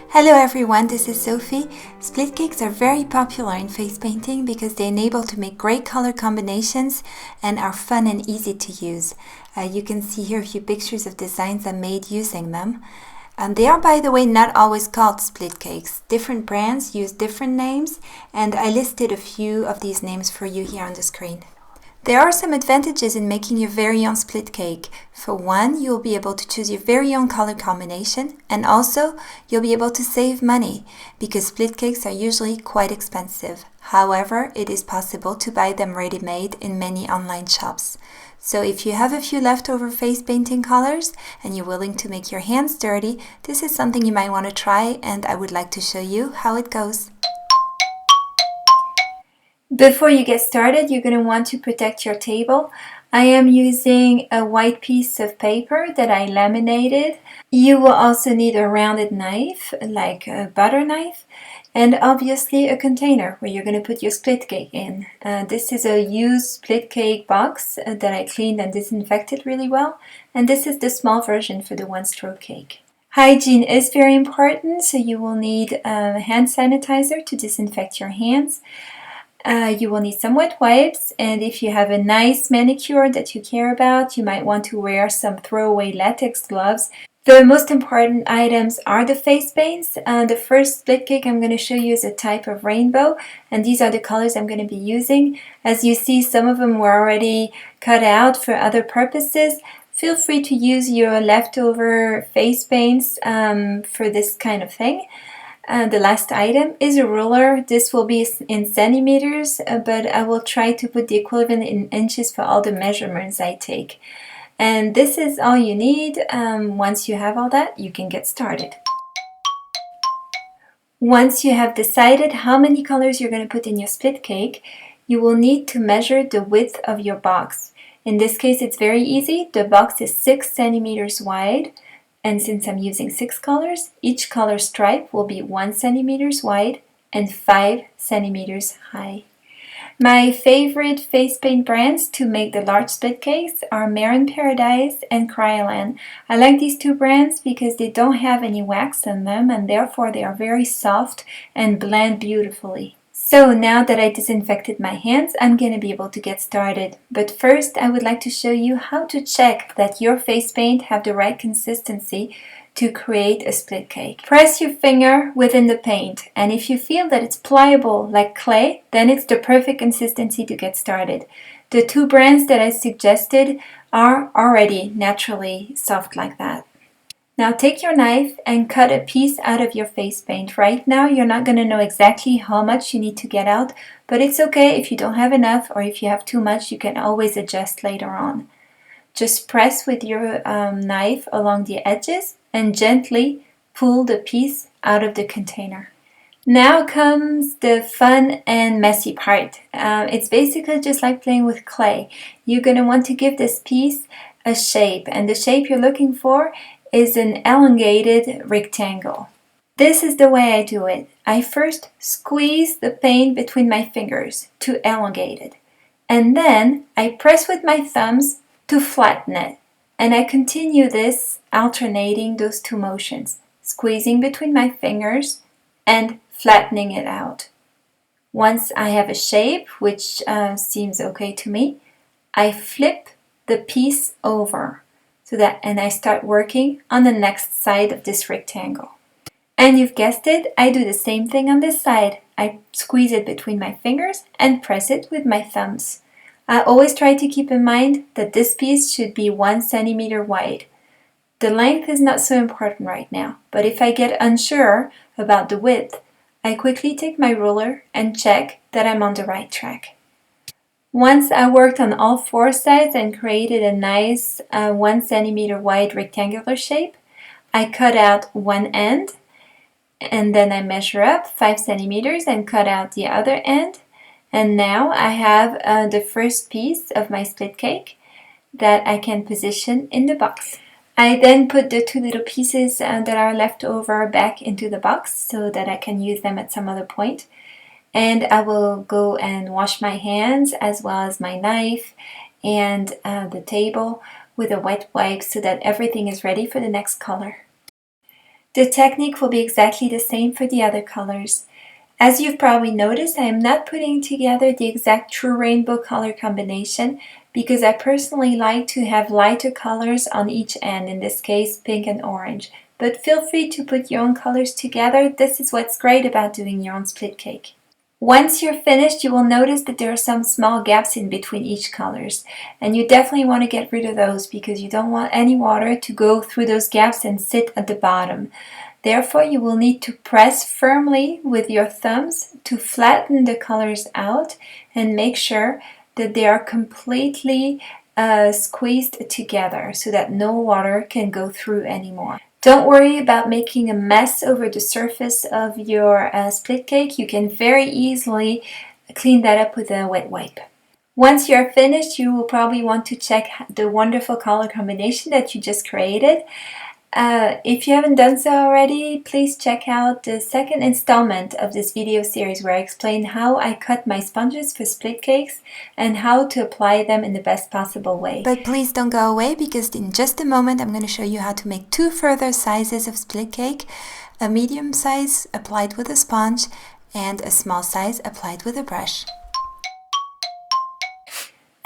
Hello everyone, this is Sophie. Split cakes are very popular in face painting because they enable to make great color combinations and are fun and easy to use. You can see here a few pictures of designs I made using them. They are, by the way, not always called split cakes. Different brands use different names, and I listed a few of these names for you here on the screen. There are some advantages in making your very own split cake. For one, you'll be able to choose your very own color combination, and also you'll be able to save money because split cakes are usually quite expensive. However, it is possible to buy them ready-made in many online shops. So if you have a few leftover face painting colors and you're willing to make your hands dirty, this is something you might want to try, and I would like to show you how it goes. Before you get started, you're going to want to protect your table. I am using a white piece of paper that I laminated. You will also need a rounded knife, like a butter knife, and obviously a container where you're going to put your split cake in. This is a used split cake box that I cleaned and disinfected really well, and this is the small version for the one-stroke cake. Hygiene is very important, so you will need a hand sanitizer to disinfect your hands. You will need some wet wipes, and if you have a nice manicure that you care about, you might want to wear some throwaway latex gloves. The most important items are the face paints. The first split cake I'm going to show you is a type of rainbow, and these are the colors I'm going to be using. As you see, some of them were already cut out for other purposes. Feel free to use your leftover face paints for this kind of thing. The last item is a ruler. This will be in centimeters, but I will try to put the equivalent in inches for all the measurements I take. And this is all you need. Once you have all that, you can get started. Once you have decided how many colors you're going to put in your split cake, you will need to measure the width of your box. In this case, it's very easy. The box is 6 centimeters wide. And since I'm using 6 colors, each color stripe will be 1 centimeters wide and 5 centimeters high. My favorite face paint brands to make the large split cakes are Marin Paradise and Kryolan. I like these two brands because they don't have any wax in them, and therefore they are very soft and blend beautifully. So now that I disinfected my hands, I'm going to be able to get started. But first, I would like to show you how to check that your face paint have the right consistency to create a split cake. Press your finger within the paint, and if you feel that it's pliable like clay, then it's the perfect consistency to get started. The two brands that I suggested are already naturally soft like that. Now take your knife and cut a piece out of your face paint. Right now you're not going to know exactly how much you need to get out, but it's okay if you don't have enough, or if you have too much, you can always adjust later on. Just press with your knife along the edges and gently pull the piece out of the container. Now comes the fun and messy part. It's basically just like playing with clay. You're going to want to give this piece a shape, and the shape you're looking for is an elongated rectangle. This is the way I do it. I first squeeze the paint between my fingers to elongate it, and then I press with my thumbs to flatten it. And I continue this, alternating those two motions, squeezing between my fingers and flattening it out. Once I have a shape, which seems okay to me, I flip the piece over. And I start working on the next side of this rectangle. And you've guessed it, I do the same thing on this side. I squeeze it between my fingers and press it with my thumbs. I always try to keep in mind that this piece should be 1 centimeter wide. The length is not so important right now, but if I get unsure about the width, I quickly take my ruler and check that I'm on the right track. Once I worked on all 4 sides and created a nice 1 centimeter wide rectangular shape, I cut out one end, and then I measure up 5 centimeters and cut out the other end. And now I have the first piece of my split cake that I can position in the box. I then put the 2 little pieces that are left over back into the box so that I can use them at some other point. And I will go and wash my hands as well as my knife and the table with a wet wipe so that everything is ready for the next color. The technique will be exactly the same for the other colors. As you've probably noticed, I am not putting together the exact true rainbow color combination because I personally like to have lighter colors on each end, in this case pink and orange. But feel free to put your own colors together. This is what's great about doing your own split cake. Once you're finished, you will notice that there are some small gaps in between each colors, and you definitely want to get rid of those because you don't want any water to go through those gaps and sit at the bottom. Therefore, you will need to press firmly with your thumbs to flatten the colors out and make sure that they are completely squeezed together so that no water can go through anymore. Don't worry about making a mess over the surface of your split cake. You can very easily clean that up with a wet wipe. Once you're finished, you will probably want to check the wonderful color combination that you just created. If you haven't done so already, please check out the second installment of this video series where I explain how I cut my sponges for split cakes and how to apply them in the best possible way. But please don't go away because in just a moment I'm going to show you how to make two further sizes of split cake, a medium size applied with a sponge and a small size applied with a brush.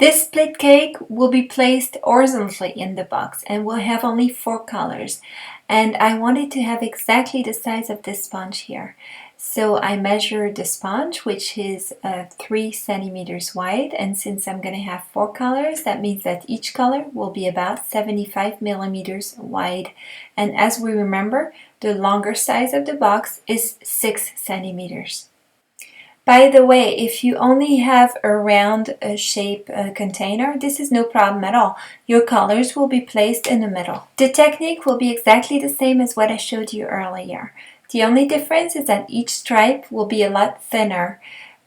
This split cake will be placed horizontally in the box and will have only 4 colors. And I wanted to have exactly the size of this sponge here. So I measured the sponge, which is 3 centimeters wide. And since I'm going to have 4 colors, that means that each color will be about 75 millimeters wide. And as we remember, the longer size of the box is 6 centimeters. By the way, if you only have a round shape container, this is no problem at all. Your colors will be placed in the middle. The technique will be exactly the same as what I showed you earlier. The only difference is that each stripe will be a lot thinner,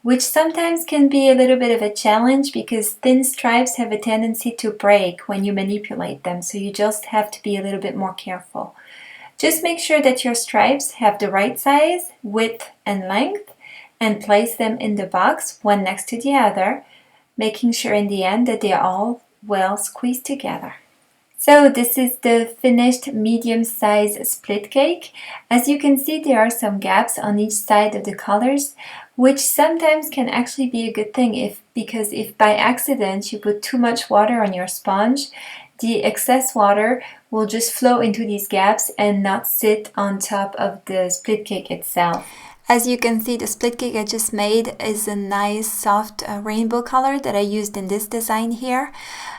which sometimes can be a little bit of a challenge because thin stripes have a tendency to break when you manipulate them, so you just have to be a little bit more careful. Just make sure that your stripes have the right size, width, and length, and place them in the box one next to the other, making sure in the end that they are all well squeezed together. So this is the finished medium-sized split cake. As you can see, there are some gaps on each side of the colors, which sometimes can actually be a good thing because if by accident you put too much water on your sponge, the excess water will just flow into these gaps and not sit on top of the split cake itself. As you can see, the split cake I just made is a nice soft rainbow color that I used in this design here.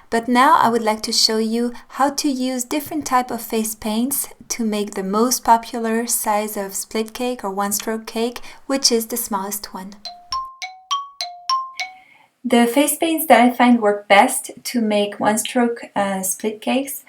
But now I would like to show you how to use different type of face paints to make the most popular size of split cake or one-stroke cake, which is the smallest one. The face paints that I find work best to make one-stroke split cakes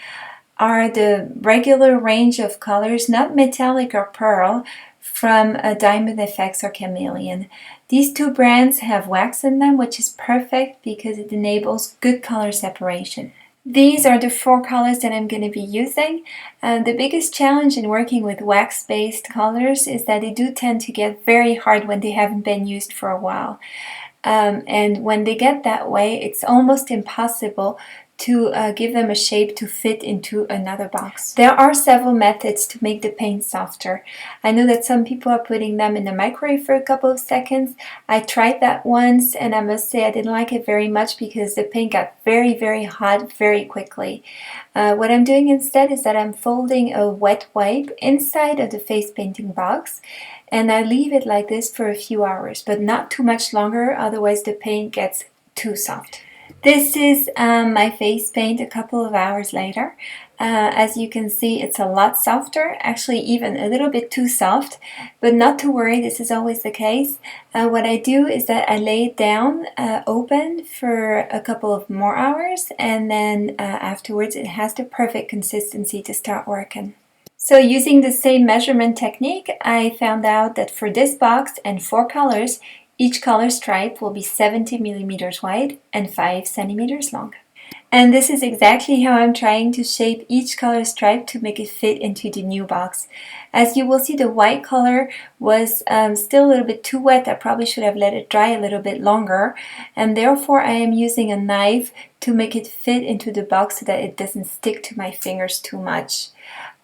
are the regular range of colors, not metallic or pearl, from Diamond FX or Chameleon. These two brands have wax in them, which is perfect because it enables good color separation. These are the 4 colors that I'm going to be using. The biggest challenge in working with wax-based colors is that they do tend to get very hard when they haven't been used for a while. And when they get that way, it's almost impossible to give them a shape to fit into another box. There are several methods to make the paint softer. I know that some people are putting them in the microwave for a couple of seconds. I tried that once and I must say I didn't like it very much because the paint got very hot very quickly. What I'm doing instead is that I'm folding a wet wipe inside of the face painting box and I leave it like this for a few hours, but not too much longer, otherwise the paint gets too soft. This is my face paint a couple of hours later. As you can see, it's a lot softer, actually even a little bit too soft, but not to worry, this is always the case. What I do is that I lay it down open for a couple of more hours, and then afterwards it has the perfect consistency to start working. So using the same measurement technique, I found out that for this box and 4 colors, each color stripe will be 70 millimeters wide and 5 centimeters long. And this is exactly how I'm trying to shape each color stripe to make it fit into the new box. As you will see, the white color was still a little bit too wet. I probably should have let it dry a little bit longer, and therefore I am using a knife to make it fit into the box so that it doesn't stick to my fingers too much.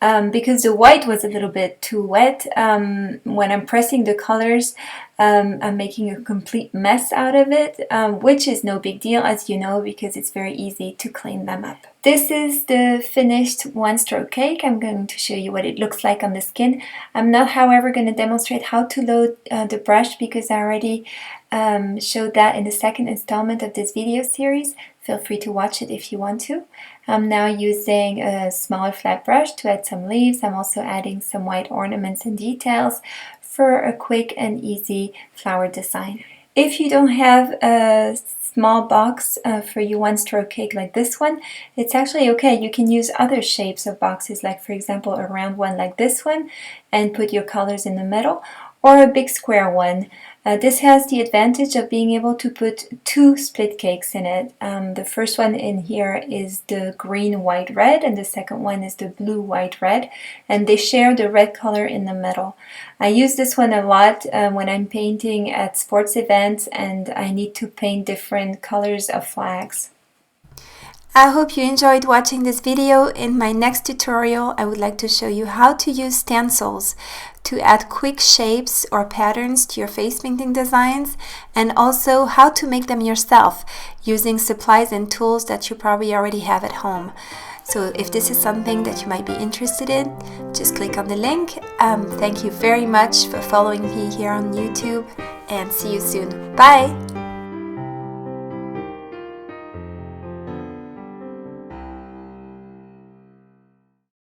Because the white was a little bit too wet, when I'm pressing the colors, I'm making a complete mess out of it, which is no big deal, as you know, because it's very easy to clean them up. This is the finished one-stroke cake. I'm going to show you what it looks like on the skin. I'm not, however, going to demonstrate how to load the brush because I already showed that in the second installment of this video series. Feel free to watch it if you want to. I'm now using a smaller flat brush to add some leaves. I'm also adding some white ornaments and details for a quick and easy flower design. If you don't have a small box for your one-stroke cake like this one, it's actually okay. You can use other shapes of boxes, like for example a round one like this one, and put your colors in the middle, or a big square one. This has the advantage of being able to put two split cakes in it. The first one in here is the green, white, red, and the second one is the blue, white, red, and they share the red color in the middle. I use this one a lot when I'm painting at sports events and I need to paint different colors of flags. I hope you enjoyed watching this video. In my next tutorial, I would like to show you how to use stencils to add quick shapes or patterns to your face painting designs, and also how to make them yourself using supplies and tools that you probably already have at home. So if this is something that you might be interested in, just click on the link. Thank you very much for following me here on YouTube, and see you soon. Bye!